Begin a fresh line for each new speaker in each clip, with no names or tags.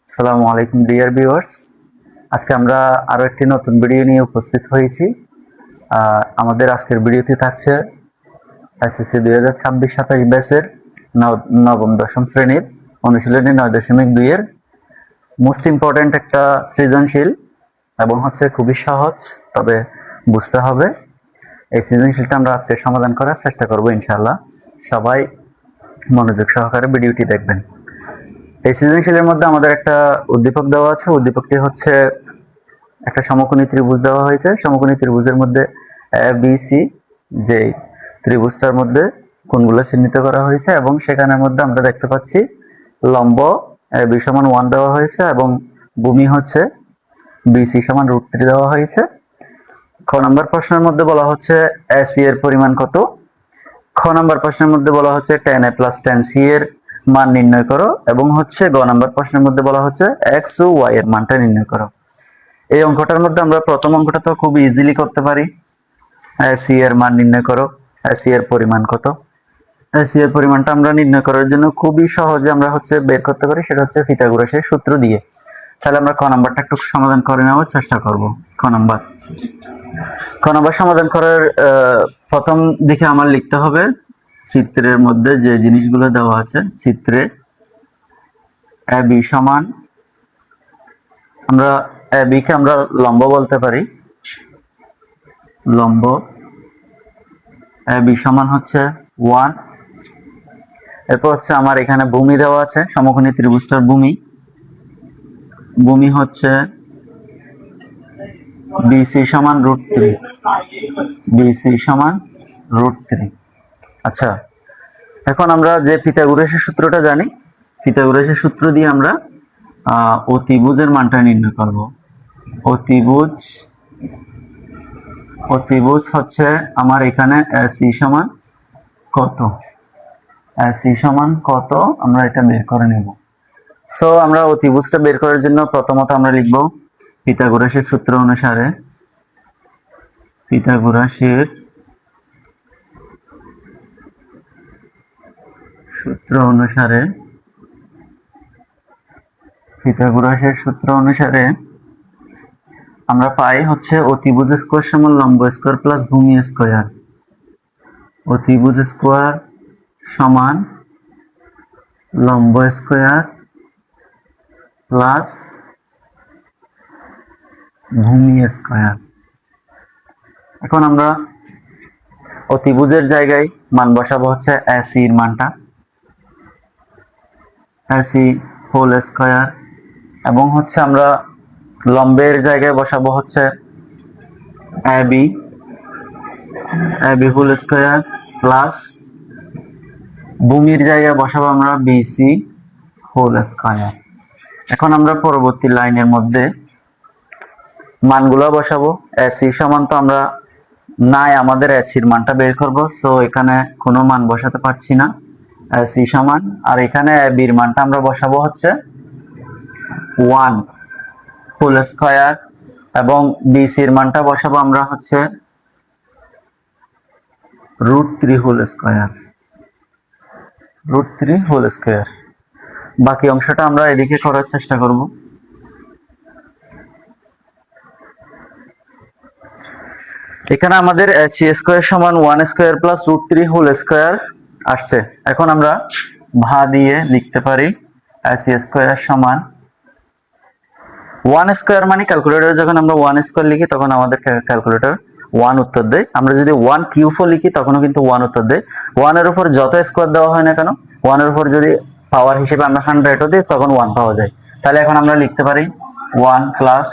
আসসালামু আলাইকুম dear viewers. আজকে আমরা আরো একটি নতুন ভিডিও নিয়ে উপস্থিত হয়েছি। আমাদের আজকের ভিডিওতে থাকছে এসএসসি 2026-27 ব্যাচের নবম দশম শ্রেণীর অনুশীলনী 9.2 এর মোস্ট ইম্পর্ট্যান্ট একটা সৃজনশীল এবং খুবই সহজ, তবে বুঝতে হবে। এই সৃজনশীলটা আমরা আজকে সমাধান করার চেষ্টা করব ইনশাআল্লাহ। সবাই মনোযোগ সহকারে ভিডিওটি দেখবেন। এই সৃজনশীলের মধ্যে আমাদের একটা উদ্দীপক দেওয়া আছে। উদ্দীপকটি হচ্ছে একটা সমকোণী ত্রিভুজ দেওয়া হয়েছে। সমকোণী ত্রিভুজের মধ্যে এ বি সি যে ত্রিভুজটার মধ্যে কোণগুলো চিহ্নিত করা হয়েছে এবং সেখানের মধ্যে আমরা দেখতে পাচ্ছি লম্ব এ বি সমান 1 দেওয়া হয়েছে এবং ভূমি হচ্ছে বিসি সমান √3 দেওয়া হয়েছে। খ নম্বর প্রশ্নের মধ্যে বলা হচ্ছে এসি এর পরিমাণ কত। খ নম্বর প্রশ্নের মধ্যে বলা হচ্ছে tan a + tan c এর মান নির্ণয় করো এবং গ নম্বর প্রশ্নের মধ্যে বলা হচ্ছে x ও y এর মানটা নির্ণয় করো। এই অঙ্কটার মধ্যে আমরা প্রথম অঙ্কটা তো খুব ইজিলি করতে পারি। সি এর মান নির্ণয় করো, সি এর পরিমাণ কত। সি এর পরিমাণটা আমরা নির্ণয় করার জন্য খুবই সহজে আমরা বের করতে পারি, সেটা হচ্ছে পিথাগোরাসের সূত্র দিয়ে। তাহলে আমরা ক নাম্বারটা একটু সমাধান করে নেওয়ার চেষ্টা করব। ক নাম্বার সমাধান করার প্রথম দিকে আমার লিখতে হবে চিত্রের মধ্যে যে জিনিসগুলো দেওয়া আছে। চিত্রে এ বি সমান, আমরা এ বি কে আমরা লম্ব বলতে পারি। লম্ব এ বি সমান হচ্ছে 1। এরপর আমার এখানে ভূমি দেওয়া আছে, সমকোণী ত্রিভুজটার ভূমি হচ্ছে বিসি সমান √3। বিসি সমান √3। আচ্ছা, এখন আমরা যে পিথাগোরাসের সূত্রটা জানি, পিথাগোরাসের সূত্র দিয়ে আমরা অতিভুজের মানটা নির্ণয় করব। অতিভুজ হচ্ছে আমার এখানে সি সমান কত, সি সমান কত আমরা এটা বের করে নেব। সো আমরা অতিভুজটা বের করার জন্য প্রথমত আমরা লিখব পিথাগোরাসের সূত্র অনুসারে। পিথাগোরাসের সূত্র অনুসারে আমরা পাই হচ্ছে অতিভুজ স্কয়ার সমান লম্ব স্কয়ার প্লাস ভূমি স্কয়ার। অতিভুজ স্কয়ার সমান লম্ব স্কয়ার প্লাস ভূমি স্কয়ার। এখন আমরা অতিভুজের জায়গায় মান বসাবো হচ্ছে এসি এর মানটা, এসি হোল স্কয়ার, এবং আমরা লম্বের জায়গায় বসাবো হচ্ছে এবি হোল স্কয়ার প্লাস ভূমির জায়গায় বসাবো আমরা বিসি হোল স্কয়ার। এখন আমরা পরবর্তী লাইনের মধ্যে মানগুলো বসাবো। এসি সমান তো আমরা নাই, আমাদের এসির মানটা বের করব, সো এখানে কোনো মান বসাতে পারছি না। এসি সমান, আর এখানে বির মানটা আমরা বসাবো হচ্ছে 1 হোল স্কয়ার এবং বিসির মানটা বসাবো আমরা হচ্ছে √3 হোল স্কয়ার। বাকি অংশটা আমরা এদিকে করার চেষ্টা করব। এখানে আমাদের এইচ স্কয়ার সমান 1 স্কয়ার প্লাস √3 হোল স্কয়ার আসছে। এখন আমরা ভা দিয়ে লিখতে পারি এইচ স্কয়ার সমান 1 স্কয়ার, মানে ক্যালকুলেটরে যখন আমরা 1 স্কয়ার লিখি তখন আমাদের ক্যালকুলেটর 1 উত্তর দেয়। আমরা যদি 1 কিউবও লিখি তখনও কিন্তু 1 উত্তর দেয়। 1 এর উপর যত স্কয়ার দেওয়া হয় না কেন, 1 এর উপর যদি পাওয়ার হিসেবে আমরা 100ও দিই তখন 1 পাওয়া যায়। তাহলে এখন আমরা লিখতে পারি 1 প্লাস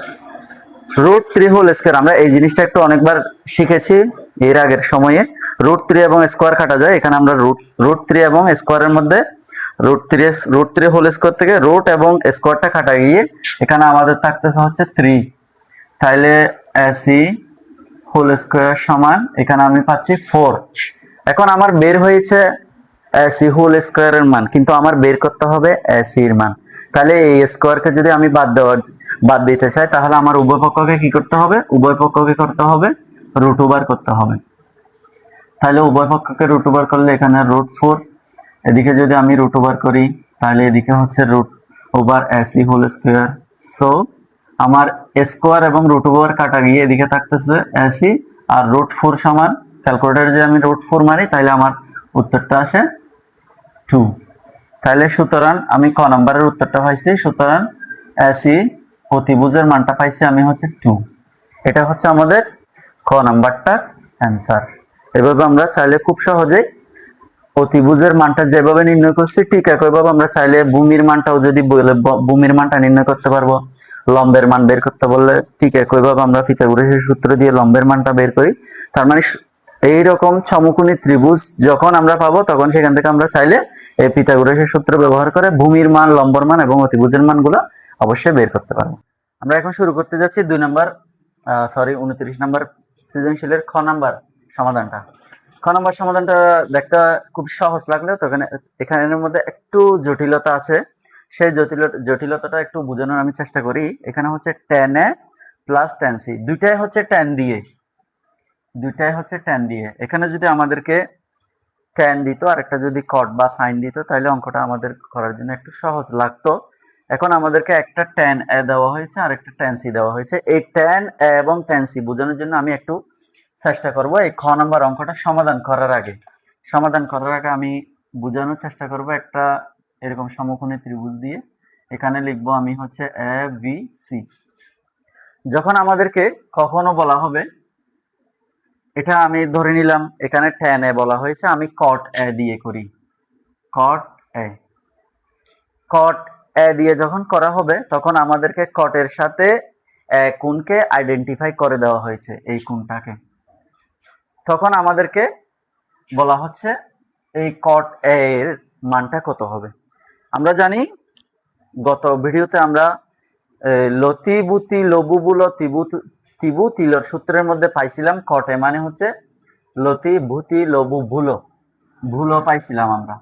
√3 হোল স্কয়ার। আমরা এই জিনিসটা একটু অনেকবার শিখেছি এর আগের সময়ে। √3 এবং স্কয়ার কাটা যায়, এখানে আমরা √3 এবং স্কয়ারের মধ্যে √3 হোল স্কয়ার থেকে রুট এবং স্কয়ারটা কাটা গিয়ে এখানে আমাদের থাকতেছে হচ্ছে 3। তাহলে এসি হোল স্কয়ার সমান এখানে আমি পাচ্ছি 4। এখন আমার বের হয়েছে এসি হোল স্কয়ারের মান, কিন্তু আমার বের করতে হবে এসি এর মান। তাহলে এই স্কয়ারকে যদি আমি বাদ দিতে চাই তাহলে আমার উভয় পক্ষকে কি করতে হবে? উভয় পক্ষকে করতে হবে √ওভার করতে হবে। তাহলে উভয় পক্ষকে √ওভার করলে এখানে √4, এদিকে যদি আমি √ওভার করি তাহলে এদিকে হচ্ছে over AC whole square. So আমার স্কোয়ার এবং রুট ওভার কাটা গিয়ে এদিকে থাকতেছে এসি, আর √4 সমান, ক্যালকুলেটারে যে আমি √4 মারি তাহলে আমার উত্তরটা আসে 2। তাহলে সুতরাং আমি ক নম্বরের উত্তরটা পাইছি। সুতরাং এসি অতিভুজের মানটা পাইছি আমি হচ্ছে 2। এটা হচ্ছে আমাদের ক নাম্বারটার অ্যান্সার। এভাবে আমরা চাইলে খুব সহজেই অতিভুজের মানটা যেভাবে নির্ণয় করছি ঠিক একইভাবে আমরা চাইলে ভূমির মানটাও যদি বলে ভূমির মানটা নির্ণয় করতে পারবো। লম্বের মান বের করতে বললে ঠিক একইভাবে আমরা পিথাগোরাসের সূত্র দিয়ে লম্বের মানটা বের করি। তার মানে এইরকম সমকোণী ত্রিভুজ যখন আমরা পাবো তখন সেখান থেকে আমরা চাইলে এই পিথাগোরাসের সূত্র ব্যবহার করে ভূমির মান, লম্বর মান এবং অতিভুজের মানগুলো অবশ্যই বের করতে পারবো। আমরা এখন শুরু করতে যাচ্ছি 29 নম্বর সৃজনশীলের খ নাম্বার সমাধানটা। খ নম্বর সমাধানটা দেখতে খুব সহজ লাগলেও তো এখানের মধ্যে একটু জটিলতা আছে। সেই জটিলতাটা একটু বোঝানোর আমি চেষ্টা করি। এখানে হচ্ছে tan a plus tan c, দুইটাই হচ্ছে tan দিয়ে। এখানে যদি আমাদেরকে tan দিত আর একটা যদি cot বা sin দিত তাহলে অঙ্কটা আমাদের করার জন্য একটু সহজ লাগতো। এখন আমাদেরকে একটা tan a দেওয়া হয়েছে আর একটা tan c দেওয়া হয়েছে। এই tan a এবং tan c বোঝানোর জন্য আমি একটু চেষ্টা করব এই খ নম্বর অঙ্কটা সমাধান করার আগে আমি বোঝানোর চেষ্টা করব একটা এরকম সমকোণী ত্রিভুজ দিয়ে। এখানে লিখবো আমি হচ্ছে এ বি সি। যখন আমাদেরকে কখনো বলা হবে, এটা আমি ধরে নিলাম এখানে tan a বলা হয়েছে, আমি cot a দিয়ে করি। cot a দিয়ে যখন করা হবে তখন আমাদেরকে cot এর সাথে কোণকে আইডেন্টিফাই করে দেওয়া হয়েছে, এই কোণটাকে। তখন আমাদেরকে বলা হচ্ছে এই cot a এর মানটা কত হবে। আমরা জানি গত ভিডিওতে আমরা লতি বুতি লবু বুলো তিবু তিলর সূত্রের মধ্যে পাইছিলাম cot a মানে হচ্ছে লতি ভূতি লবু ভুলো পাইছিলাম আমরা,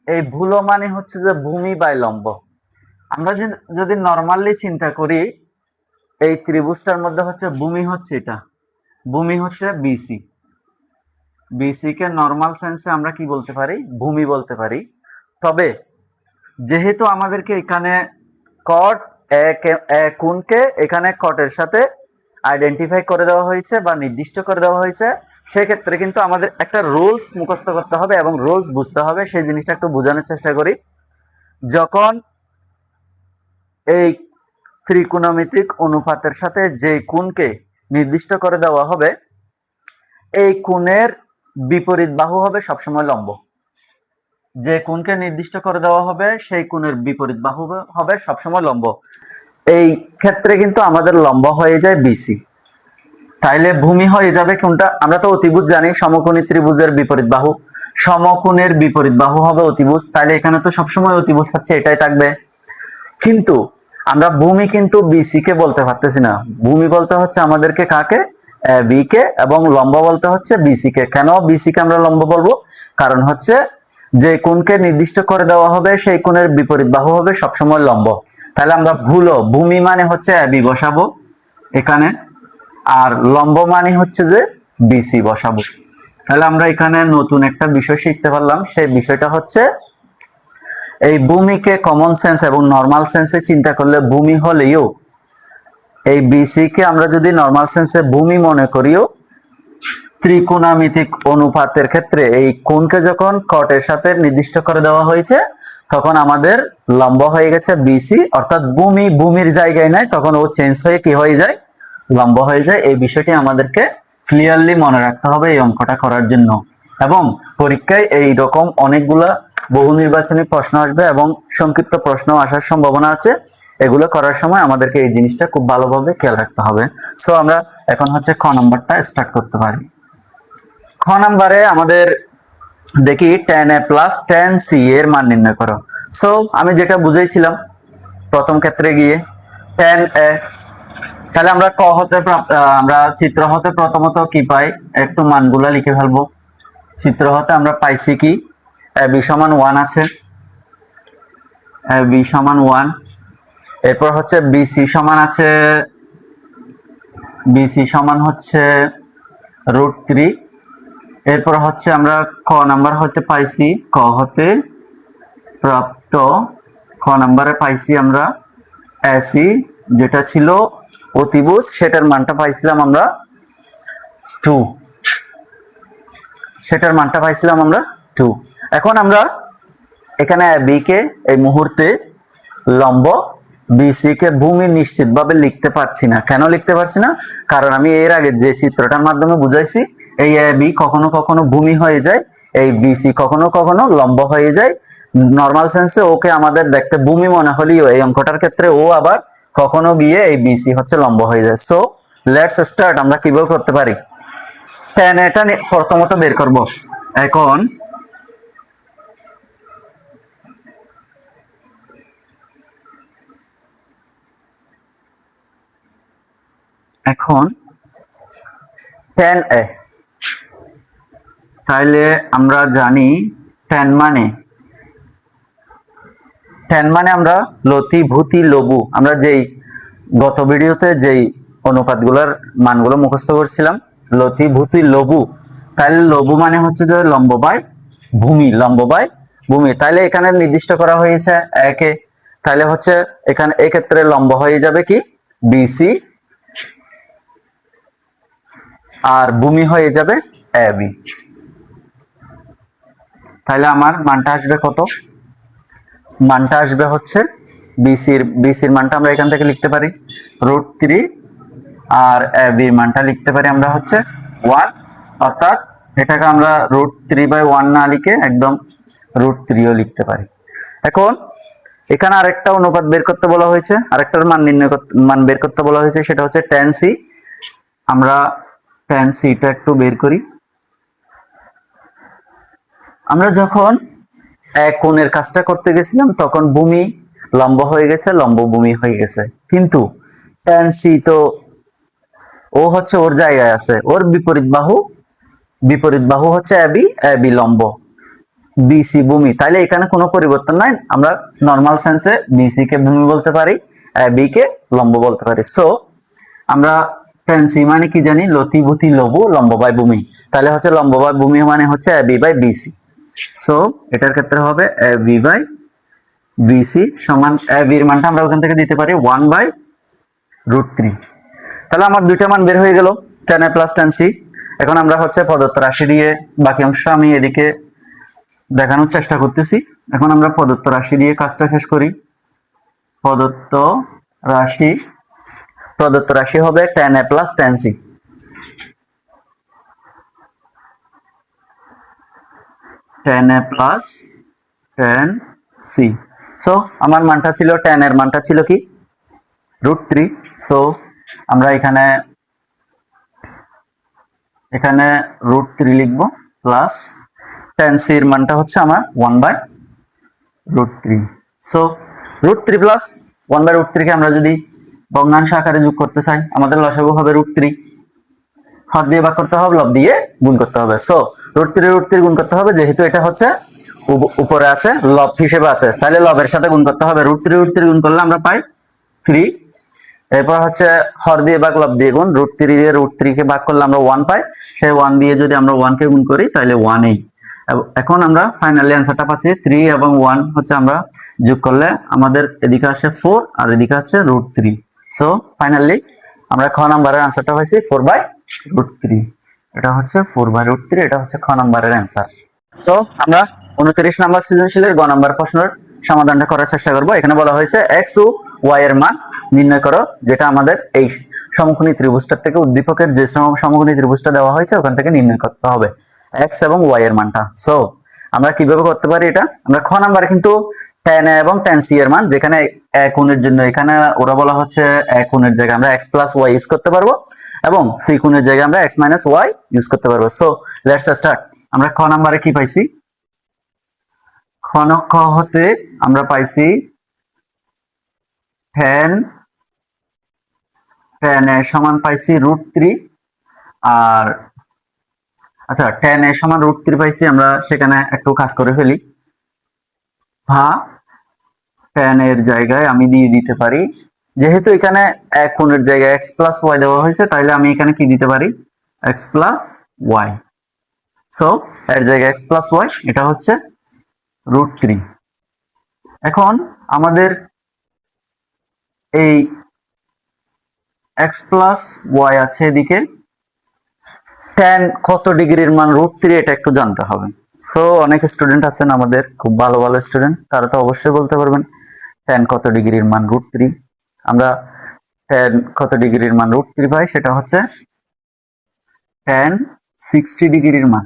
এই ভুলো মানে হচ্ছে যে ভূমি বাই লম্ব। আমরা যদি নর্মালি চিন্তা করি এই ত্রিভুজটার মধ্যে হচ্ছে ভূমি হচ্ছে এটা, ভূমি হচ্ছে বিসি কে নর্মাল সেন্সে আমরা কি বলতে পারি, ভূমি বলতে পারি। তবে যেহেতু আমাদেরকে এখানে cot a কোণকে এখানে cot এর সাথে আইডেন্টিফাই করে দেওয়া হয়েছে বা নির্দিষ্ট করে দেওয়া হয়েছে, সেক্ষেত্রে কিন্তু আমাদের একটা রুলস মুখস্থ করতে হবে এবং রুলস বুঝতে হবে। সেই জিনিসটা একটু বোঝানোর চেষ্টা করি। যখন এই ত্রিকোণমিতিক অনুপাতের সাথে যে কোণকে নির্দিষ্ট করে দেওয়া হবে এই কোণের বিপরীত বাহু হবে সবসময় লম্ব। যে কোণকে নির্দিষ্ট করে দেওয়া হবে সেই কোণের বিপরীত বাহু হবে সবসময় লম্ব। এই ক্ষেত্রে কিন্তু আমাদের লম্ব হয়ে যায় বিসি। তাইলে ভূমি হয়ে যাবে কোনটা, আমরা তো অতিভুজ জানি, সমকোণী ত্রিভুজের বিপরীত বাহু, সমকোণের বিপরীত বাহু হবে অতিভুজ। তাইলে এখানে তো সবসময় অতিভুজ হচ্ছে, এটাই থাকবে। কিন্তু আমরা ভূমি কিন্তু বিসি কে বলতে পারতেছি না। ভূমি বলতে হচ্ছে আমাদেরকে কাকে, বি কে, এবং লম্ব বলতে হচ্ছে বিসি কে। কেন বিসি কে আমরা লম্ব বলবো, কারণ হচ্ছে যে কোণকে নির্দিষ্ট করে দেওয়া হবে সেই কোণের বিপরীত বাহু হবে সবসময় লম্ব। তাহলে আমরা ভূমি মানে হচ্ছে বি বসাবো এখানে, আর লম্ব মানে হচ্ছে যে বিসি বসাবো। তাহলে আমরা এখানে নতুন একটা বিষয় শিখতে পারলাম। সেই বিষয়টা হচ্ছে এই ভূমিকে কমন সেন্স এবং নর্মাল সেন্সে চিন্তা করলে ভূমি হলেও এই বিসি কে আমরা যদি নর্মাল সেন্সে ভূমি মনে করিও, ত্রিকোণমিতিক অনুপাতের ক্ষেত্রে এই কোণকে যখন cot এর সাথে নির্দিষ্ট করে দেওয়া হয়েছে তখন আমাদের লম্ব হয়ে গেছে বিসি, অর্থাৎ ভূমির জায়গায় নাই, তখন ও চেঞ্জ হয়ে কি হয়ে যায়, লম্ব হয়ে যায়। এই বিষয়টি আমাদেরকে ক্লিয়ারলি মনে রাখতে হবে এই অঙ্কটা করার জন্য। এবং পরীক্ষায় এই রকম অনেকগুলা বহু নির্বাচনী প্রশ্ন আসবে এবং সংক্ষিপ্ত প্রশ্ন আসার সম্ভাবনা আছে। এগুলো করার সময় আমাদেরকে এই জিনিসটা খুব ভালোভাবে খেয়াল রাখতে হবে। সো আমরা এখন হচ্ছে খ নম্বরটা স্টার্ট করতে পারি। খ নম্বরে আমাদের দেখি tan a plus tan c এর মান নির্ণয় করো। সো আমি যেটা বুঝাইছিলাম প্রথম ক্ষেত্রে গিয়ে tan a, তাহলে আমরা আমরা চিত্র হতে প্রথমত কি পাই, একটু মানগুলা লিখে ফেলবো। চিত্র হতে আমরা পাইছি কি, b সমান 1 আছে, b সমান 1। এরপর হচ্ছে bc সমান আছে, bc সমান হচ্ছে √3, এরপর হচ্ছে আমরা ক নাম্বার হতে পাইছি ক হতে প্রাপ্ত, খ নাম্বারে পাইছি আমরা এসি যেটা ছিল অতিভুজ, সেটার মানটা পাইছিলাম আমরা 2, সেটার মানটা পাইছিলাম আমরা 2। এখন আমরা এখানে বি কে এই মুহূর্তে লম্ব, বিসি কে ভূমি নিশ্চিতভাবে লিখতে পারছি না। কেন লিখতে পারছি না? কারণ আমি এর আগে যে চিত্রটার মাধ্যমে বুঝাইছি, এই এ বি কখনো কখনো ভূমি হয়ে যায়, এই বিসি কখনো কখনো লম্ব হয়ে যায়। নর্মাল সেন্সে ওকে আমাদের দেখতে ভূমি মনে হলেও এই অঙ্কটার ক্ষেত্রে ও আবার কখনো গিয়ে এই বিসি হচ্ছে লম্ব হয়ে যায়। So let's start. আমরা কিভাবে করতে পারি, tan এটা প্রথমত বের করব। এখন এখন tan a, তাইলে আমরা জানি tan মানে আমরা লতি ভূতি লঘু, আমরা যেই গত ভিডিওতে যেই অনুপাতগুলোর মানগুলো মুখস্থ করছিলাম, লতি ভূতি লঘু, তাহলে লঘু মানে হচ্ছে যে লম্ব বাই ভূমি, লম্ব বাই ভূমি। তাহলে এখানে নির্দিষ্ট করা হয়েছে একে, তাহলে হচ্ছে এখানে এক্ষেত্রে লম্ব হয়ে যাবে কি বিসি, আর ভূমি হয়ে যাবে এ বি। তাহলে আমার মানটা আসবে কত? মানটা আসবে হচ্ছে বিসির মানটা আমরা এখান থেকে লিখতে পারি √3, আর এ বির মানটা লিখতে পারি আমরা হচ্ছে 1, অর্থাৎ এটাকে আমরা √3/1 না লিখে একদম √3ও লিখতে পারি। এখন এখানে আরেকটা অনুপাত বের করতে বলা হয়েছে, আরেকটার মান বের করতে বলা হয়েছে, সেটা হচ্ছে tan c। আমরা tan c টা একটু বের করি। আমরা যখন এক কোণের কাজটা করতে গেছিলাম তখন ভূমি লম্ব হয়ে গেছে, লম্ব ভূমি হয়ে গেছে, কিন্তু tan c তো ও হচ্ছে ওর জায়গায় আছে, ওর বিপরীত বাহু হচ্ছে এ বি লম্ব, বিসি ভূমি। তাইলে এখানে কোনো পরিবর্তন নাই, আমরা নর্মাল সেন্সে বিসি কে ভূমি বলতে পারি, এ বি কে লম্ব বলতে পারি। সো আমরা tan c মানে কি জানি, লতি ভূতি লঘু লম্ব বাই ভূমি। তাহলে হচ্ছে লম্ব বাই ভূমি মানে হচ্ছে A B by BC. So এটার ক্ষেত্রে হবে এ বি বাই বিসি সমান, এ বির মানটা আমরা ওখান থেকে দিতে পারি 1/√3। তাহলে আমার দুইটা মান বের হয়ে গেল, tan a plus tan c। এখন আমরা হচ্ছে প্রদত্ত রাশি দিয়ে বাকি অংশটা আমি এদিকে দেখানোর চেষ্টা করতেছি। এখন আমরা প্রদত্ত রাশি দিয়ে কাজটা শেষ করি। প্রদত্ত রাশি হবে tan a plus tan c। tan a plus tan c। So আমার মানটা ছিল, tan এর মানটা ছিল কি √3। সো আমরা এখানে √3 লিখব, প্লাস tan c এর মানটা হচ্ছে আমার 1/√3। সো √3 প্লাস 1/√3 কে আমরা যদি ভগ্নাংশ আকারে যোগ করতে চাই, আমাদের লসাগু হবে √3। হর দিয়ে ভাগ করতে হবে, লব দিয়ে গুণ করতে হবে। সো √3 গুণ করতে হবে, যেহেতু এটা হচ্ছে উপরে আছে, লব হিসেবে আছে, তাহলে লবের সাথে গুণ করতে হবে। √3 গুণ করলে আমরা পাই 3। এরপর হচ্ছে হর দিয়ে ভাগ লব দিয়ে গুণ, √3 দিয়ে √3 কে ভাগ করলে আমরা 1 পাই, সেই 1 দিয়ে যদি আমরা 1 কে গুণ করি তাহলে 1 এখন আমরা ফাইনালি অ্যান্সারটা পাচ্ছি 3 এবং 1 হচ্ছে আমরা যোগ করলে আমাদের এদিকে আসে 4 আর এদিকে হচ্ছে √3। সো ফাইনালি আমরা খ নাম্বারের অ্যান্সারটা পাইছি 4/√3। এটা হচ্ছে 4/√3, এটা হচ্ছে খ নাম্বারের অ্যান্সার। সো আমরা 29 নাম্বার সৃজনশীলের গ নাম্বার প্রশ্নের সমাধানটা করার চেষ্টা করব। এখানে বলা হয়েছে x ও y এর মান নির্ণয় করো, যেটা আমাদের এই সমকোণী ত্রিভুজটার থেকে উদ্দীপকের যে সমকোণী ত্রিভুজটা দেওয়া হয়েছে ওখান থেকে নির্ণয় করতে হবে x এবং y এর মানটা। সো আমরা কিভাবে করতে পারি এটা, আমরা খ নাম্বারে কিন্তু tan a এবং tan c এর মান, যেখানে a কোণের জন্য এখানে ওরা বলা হচ্ছে a কোণের জায়গায় আমরা x প্লাস y ইউজ করতে পারবো, এবং c কোণের জায়গায় আমরা x মাইনাস y ইউজ করতে পারবো। So let's start. আমরা খ নাম্বারে কি পাইছি, খ হতে আমরা পাইছি tan a সমান পাইছি √3, আর আচ্ছা tan a সমান √3 পাইছি, আমরা সেখানে একটু কাজ করে ফেলি। tan এর জায়গায় আমি দিয়ে দিতে পারি, যেহেতু এখানে এক কোণের জায়গায় x প্লাস y দেওয়া হয়েছে, তাহলে আমি এখানে কি দিতে পারি x প্লাস y। সো এর জায়গায় এক্স প্লাস ওয়াই, এটা হচ্ছে √3। এখন আমাদের এই এক্স প্লাস ওয়াই আছে এদিকে, tan কত ডিগ্রির মান √3 এটা একটু জানতে হবে। সো অনেক স্টুডেন্ট আছেন আমাদের, খুব ভালো ভালো স্টুডেন্ট, তারা তো অবশ্যই বলতে পারবেন tan কত ডিগ্রির মান √3। আমরা tan কত ডিগ্রির মান √3 পাই, সেটা হচ্ছে tan 60 ডিগ্রির মান।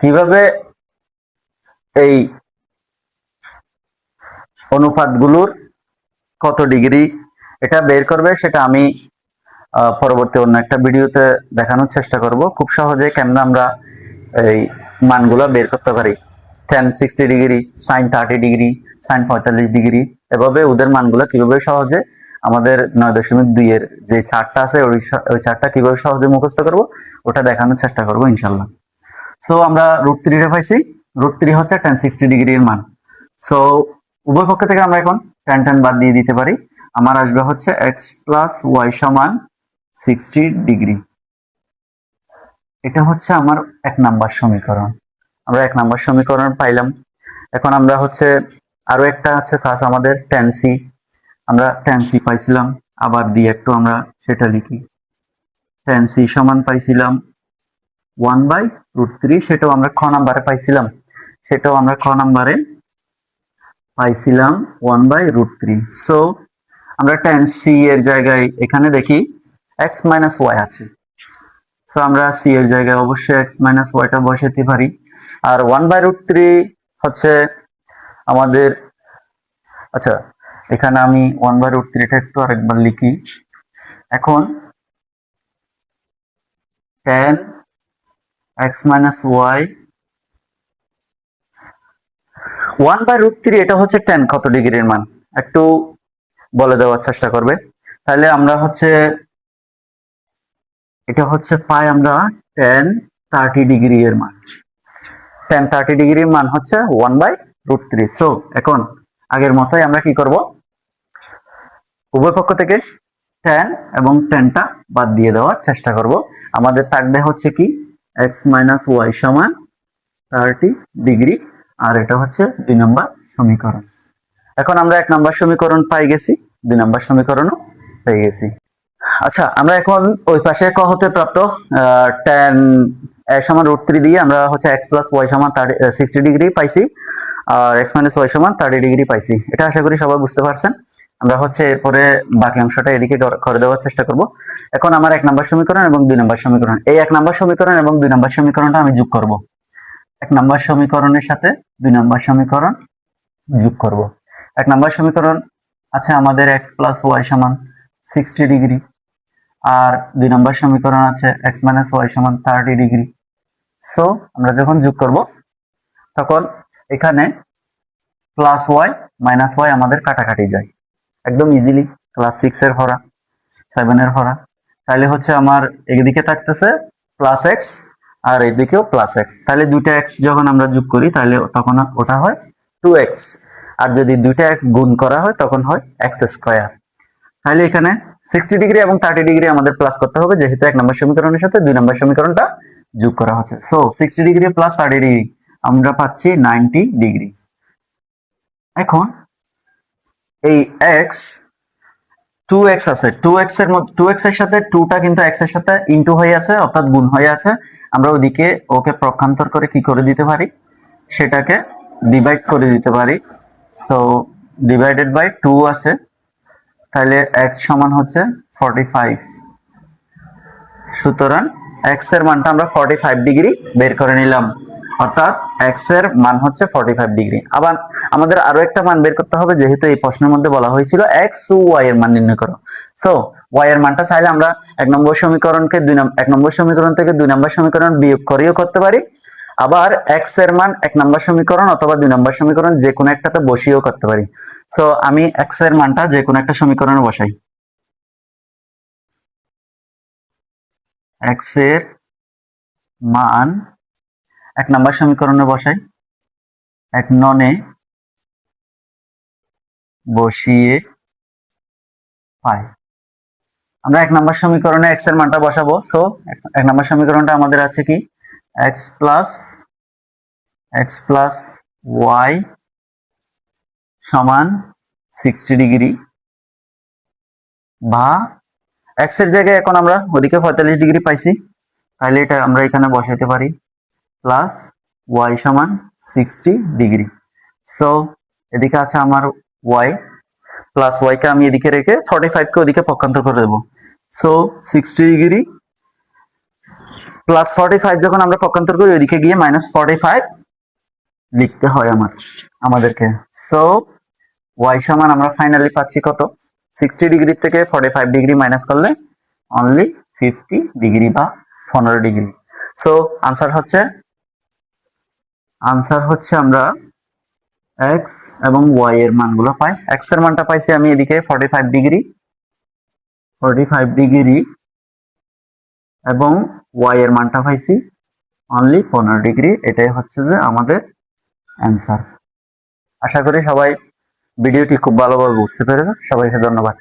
কিভাবে এই অনুপাতগুলোর কত ডিগ্রি এটা বের করবে সেটা আমি পরবর্তী অন্য একটা ভিডিওতে দেখানোর চেষ্টা করব। খুব সহজে কেননা আমরা এই মানগুলো বের করতে পারি। tan 60 degree, sin 30 degree, sin 45 degree, এভাবে ওদের মানগুলো কিভাবে সহজে আমাদের 9.2 এর যে চার্টটা আছে ওই চার্টটা কিভাবে সহজে মুখস্থ করব ওটা দেখানোর চেষ্টা করব ইনশাল্লাহ। সো আমরা √3 রে পাইছি, √3 হচ্ছে tan 60 ডিগ্রির মান। সো উভয় পক্ষ থেকে আমরা এখন tan বাদ দিয়ে দিতে পারি। আমার আসবে হচ্ছে x প্লাস ওয়াই সমান 60 ডিগ্রি। এটা হচ্ছে আমার 1 নাম্বার সমীকরণ। আমরা 1 নাম্বার সমীকরণ পাইলাম। এখন আমরা হচ্ছে আরো একটা আছে কাজ আমাদের tan c। আমরা tan c পাইছিলাম, আবার দিয়ে একটু আমরা সেটা লিখি। tan c সমান পাইছিলাম 1/√3, সেটাও আমরা খ নাম্বারে পাইছিলাম, সেটাও আমরা খ নাম্বারে পাইছিলাম 1/√3। সো আমরা tan c এর জায়গায় এখানে দেখি x মাইনাস ওয়াই আছে। সো আমরা c এর জায়গায় অবশ্যই x মাইনাস ওয়াইটা বসাতে পারি। আর 1/√3 হচ্ছে আমাদের, আচ্ছা এখানে আমি 1/√3টা একটু আরেকবার লিখি। এখন tan x মাইনাস ওয়াই 1/√3 এটা হচ্ছে tan কত ডিগ্রির মান একটু বলে দেওয়ার চেষ্টা করবে। তাহলে আমরা হচ্ছে এটা হচ্ছে পাই আমরা tan 30 ডিগ্রি এর মান। tan 30 ডিগ্রির মান হচ্ছে 1/√3। সো এখন আগের মতোই আমরা কি করব, উভয় পক্ষ থেকে tan এবং tanটা বাদ দিয়ে দেওয়ার চেষ্টা করব। আমাদের থাকবে হচ্ছে কি x মাইনাস ওয়াই সমান 30 ডিগ্রি, আর এটা হচ্ছে 2 নম্বর সমীকরণ। এখন আমরা 1 নম্বর সমীকরণ পাই গেছি, 2 নম্বর সমীকরণও পেয়ে গেছি। আচ্ছা আমরা এখন ওই পাশে ক হতে প্রাপ্ত tan a সমান √3 দিয়ে আমরা হচ্ছে x প্লাস ওয়াই সমান 60 ডিগ্রি পাইছি, আর x মাইনাস ওয়াই সমান 30 ডিগ্রি পাইছি। এটা আশা করি সবাই বুঝতে পারছেন। আমরা হচ্ছে এরপরে বাকি অংশটা এদিকে করে দেওয়ার চেষ্টা করব। এখন আমার 1 নম্বর সমীকরণ এবং 2 নম্বর সমীকরণ, এই 1 নম্বর সমীকরণ এবং 2 নম্বর সমীকরণটা আমি যোগ করব। 1 নম্বর সমীকরণের সাথে 2 নম্বর সমীকরণ যোগ করব। 1 নম্বর সমীকরণ আছে আমাদের x প্লাস ওয়াই সমান 60 ডিগ্রি, আর 2 নম্বর সমীকরণ আছে x মাইনাস ওয়াই সমান 30 ডিগ্রি। সো আমরা যখন যোগ করব তখন এখানে প্লাস ওয়াই মাইনাস ওয়াই আমাদের কাটাকাটি যায় একদম ইজিলি, ক্লাস 6 এর পড়া, 7 এর পড়া। তাহলে হচ্ছে আমার এদিকে থাকতেছে প্লাস এক্স আর এদিকেও প্লাস এক্স। তাহলে দুইটা এক্স যখন আমরা যোগ করি তাহলে তখন ওটা হয় 2x, আর যদি দুইটা এক্স গুণ করা হয় তখন হয় এক্স স্কয়ার। তাহলে এখানে 60 ডিগ্রি এবং 30 ডিগ্রি আমাদের প্লাস করতে হবে, যেহেতু 1 নম্বর সমীকরণের সাথে 2 নম্বর সমীকরণটা যোগ করা হচ্ছে। সো 60 ডিগ্রি প্লাস 30 ডিগ্রি আমরা পাচ্ছি 90 ডিগ্রি। এখন এই x 2x আছে, 2x এর মধ্যে 2x এর সাথে 2টা কিন্তু x এর সাথে ইনটু হয়ে আছে, অর্থাৎ গুণ হয়ে আছে। আমরা ওদিকে ওকে পক্ষান্তর করে কি করে দিতে পারি, সেটাকে ডিভাইড করে দিতে পারি। সো ডিভাইডেড বাই 2 আছে, তাহলে x সমান হচ্ছে 45। সুতরাং x এর মানটা আমরা 45 ডিগ্রি বের করে নিলাম, অর্থাৎ x এর মান হচ্ছে 45 ডিগ্রি। আবার আমাদের আরো একটা মান বের করতে হবে, যেহেতু এই প্রশ্নের মধ্যে বলা হয়েছিল x ও y এর মান নির্ণয় করো। সো y এর মানটা চাইলে আমরা 1 নম্বর সমীকরণকে 1 নম্বর সমীকরণ থেকে 2 নম্বর সমীকরণ বিয়োগ করেও করতে পারি, আবার x এর মান 1 নম্বর সমীকরণ অথবা 2 নম্বর সমীকরণ যে কোনো একটাতে বসিয়েও করতে পারি। সো আমি x এর মানটা যে কোনো একটা সমীকরণে বসাই। x এর মান 1 নম্বর সমীকরণে বসাই, 1 ননে বসিয়ে পাই। আমরা 1 নম্বর সমীকরণে x এর মানটা বসাবো। সো 1 নম্বর সমীকরণটা আমাদের আছে কি এক্স প্লাস ওয়াই সমান 60 ডিগ্রি, বা এক্স এর জায়গায় এখন আমরা ওদিকে 45 ডিগ্রি পাইছি, তাহলে এটা আমরা এখানে বসাইতে পারি প্লাস ওয়াই সমান 60 ডিগ্রি। সো এদিকে আছে আমার ওয়াই, প্লাস ওয়াইকে আমি এদিকে রেখে 45কে ওদিকে পক্ষান্তর করে দেবো। সো 60 ডিগ্রি প্লাস 45 যখন আমরা পক্ষান্তর করি ওইদিকে গিয়ে -45 লিখতে হয় আমাদেরকে। সো ওয়াই সমান আমরা ফাইনালি পাচ্ছি কত, 60 ডিগ্রি থেকে 45 ডিগ্রি মাইনাস করলে অনলি 50 ডিগ্রি বা 15 ডিগ্রি। সো আনসার হচ্ছে আমরা এক্স এবং ওয়াই এর মানগুলো পাই। এক্স এর মানটা পাইছি আমি এদিকে 45 ডিগ্রি এবং ওয়াই এর মানটা পাইছি অনলি 15 ডিগ্রি। এটাই হচ্ছে যে আমাদের অ্যান্সার। আশা করি সবাই ভিডিওটি খুব ভালোভাবে বুঝতে পেরেছে। সবাইকে ধন্যবাদ।